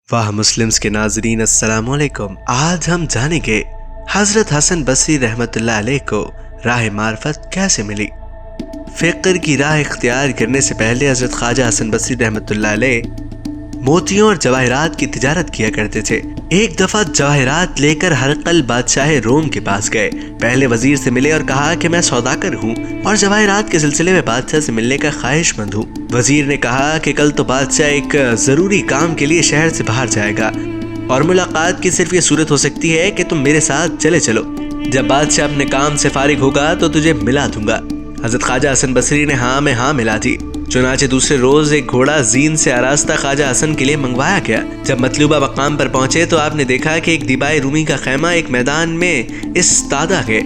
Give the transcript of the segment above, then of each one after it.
वाह मुस्लिम्स के नाजरीन अस्सलाम वालेकुम। आज हम जानेंगे हजरत हसन बसरी रहमतुल्लाह अलैह को राह मार्फत कैसे मिली। फ़िक्र की राह इख्तियार करने से पहले हजरत ख्वाजा हसन बसरी रहमतुल्लाह अलैह मोतियों और जवाहरात की तिजारत किया करते थे। एक दफा जवाहरात लेकर हरकल बादशाह रोम के पास गए। पहले वजीर से मिले और कहा कि मैं सौदागर हूँ और जवाहरात के सिलसिले में बादशाह से मिलने का ख्वाहिशमंद हूँ। वजीर ने कहा कि कल तो बादशाह एक जरूरी काम के लिए शहर से बाहर जाएगा और मुलाकात की सिर्फ ये सूरत हो सकती है कि तुम मेरे साथ चले चलो। जब बादशाह अपने काम से फारिग होगा तो तुझे मिला दूंगा। हजरत ख्वाजा हसन बसरी ने हाँ में हाँ मिला दी। चुनाचे दूसरे रोज एक घोड़ा जीन से आरास्ता ख्वाजा हसन के लिए मंगवाया गया। जब मतलूबा मकाम पर पहुंचे तो आपने देखा कि एक दिबाई रूमी का खैमा एक मैदान में इस्तादा है।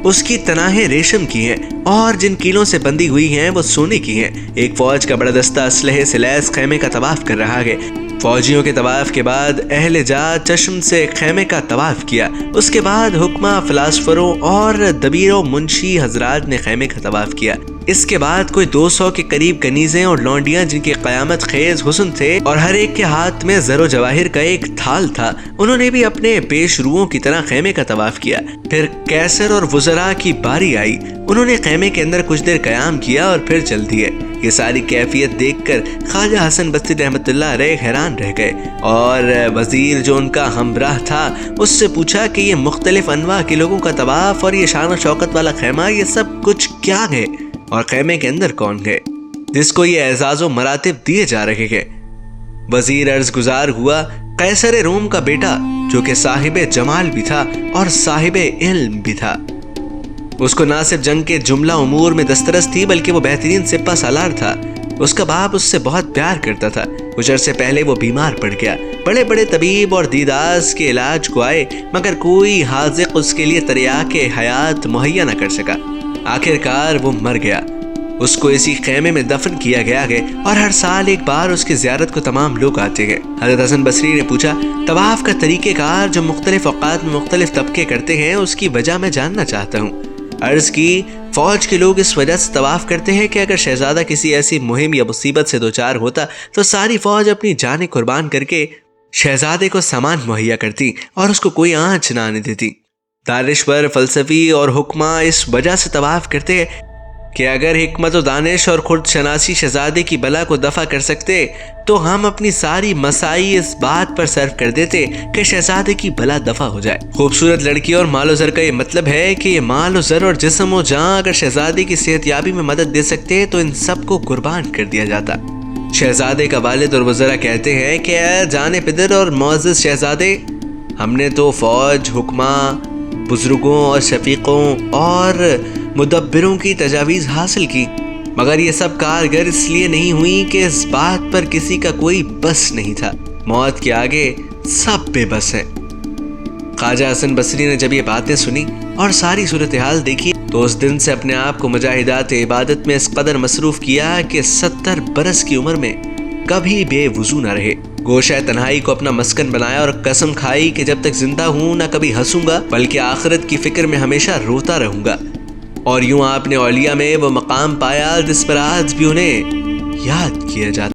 उसकी तनाहें रेशम की हैं और जिन कीलों से बंधी हुई हैं वो सोने की हैं। एक फौज का बड़ा दस्ता असलहे से लैस खैमे का तवाफ कर रहा है। फौजियों के तवाफ के बाद अहले जा चश्म से खैमे का तवाफ किया। उसके बाद हुक्मा, फिलासफरों और दबीरों मुंशी हजरात ने खैमे का तवाफ किया। इसके बाद कोई 200 के करीब कनीजें और लौंडियां जिनके कयामत खेज हुस्न थे और हर एक के हाथ में जरो जवाहिर का एक थाल था, उन्होंने भी अपने पेशरुओं की तरह खैमे का तवाफ किया। फिर कैसर और वुज़रा की बारी आई। उन्होंने खैमे के अंदर कुछ देर कयाम किया और फिर चल दिए। ये सारी कैफियत देखकर ख्वाजा हसन बसरी रहमतुल्लाह अलैह हैरान रह गए और वजीर जो उनका हमराह था उससे पूछा कि ये मुख्तलिफ अनवा के लोगों का तवाफ और ये शान और शौकत वाला खैमा, ये सब कुछ क्या है और खैमे के अंदर कौन है जिसको ये एजाज़ो मरातिब दिए जा रहे हैं। वजीर अर्ज गुजार हुआ, कैसर रोम का बेटा जो कि साहिब जमाल भी था और साहिब इल्म भी था। उसको ना सिर्फ जंग के जुमला उमूर में दस्तरस थी बल्कि वो बेहतरीन सिपा सालार था। उसका बाप उससे बहुत प्यार करता था। कुछ अरसे पहले वो बीमार पड़ गया। बड़े बड़े तबीब और दीदास के इलाज को आए मगर कोई हाजिक उसके लिए तरियाके हयात मुहैया न कर सका। आखिरकार वो मर गया। उसको इसी खैमे में दफन किया गया है और हर साल एक बार उसकी ज़ियारत को तमाम लोग आते हैं। हज़रत हसन बसरी ने पूछा, तवाफ का तरीक़ेकार जो मुख्तलिफ औक़ात में मुख्तलिफ तबके करते हैं उसकी वजह मैं जानना चाहता हूँ। अर्ज़ की, फौज के लोग इस वजह से तवाफ करते हैं कि अगर शहजादा किसी ऐसी मुहिम या मुसीबत से दो चार होता तो सारी फौज अपनी जानें कुर्बान करके शहजादे को सामान मुहैया करती और उसको कोई आँच ना आने देती। दानिश्वर, फलसफी और हुक्मा इस वजह से तवाफ करते हैं कि अगर हिकमत और दानिश और खुद शनासी शहजादे की बला को दफा कर सकते तो हम अपनी सारी मसाई इस बात पर सर्व कर देते कि शहजादे की बला दफा हो जाए। खूबसूरत लड़की और मालो ज़र का ये मतलब है कि ये मालो ज़र और जिस्म और जान अगर शहजादे की सेहतयाबी में मदद दे सकते तो इन सब को कुर्बान कर दिया जाता। शहजादे का वालिद और वज़रा कहते हैं कि जाने पिदर और मोअज़्ज़ज़ शहजादे, हमने तो फौज, हुक्मा, बुजुर्गों और शफीकों और मुदब्बिरों की तजावीज़ हासिल की मगर ये सब कारगर इसलिए नहीं हुई कि इस बात पर किसी का कोई बस नहीं था। मौत के आगे सब बेबस हैं। ख्वाजा हसन बसरी ने जब ये बातें सुनी और सारी सूरत हाल देखी तो उस दिन से अपने आप को मुजाहिदात इबादत में इस कदर मसरूफ़ किया कि 70 बरस की उम्र में कभी बेवुज़ू न रहे। गोशा तन्हाई को अपना मस्कन बनाया और कसम खाई कि जब तक जिंदा हूँ न कभी हंसूंगा बल्कि आखिरत की फिक्र में हमेशा रोता रहूंगा। और यूं आपने औलिया में वो मकाम पाया जिस पर आज भी उन्हें याद किया जाता।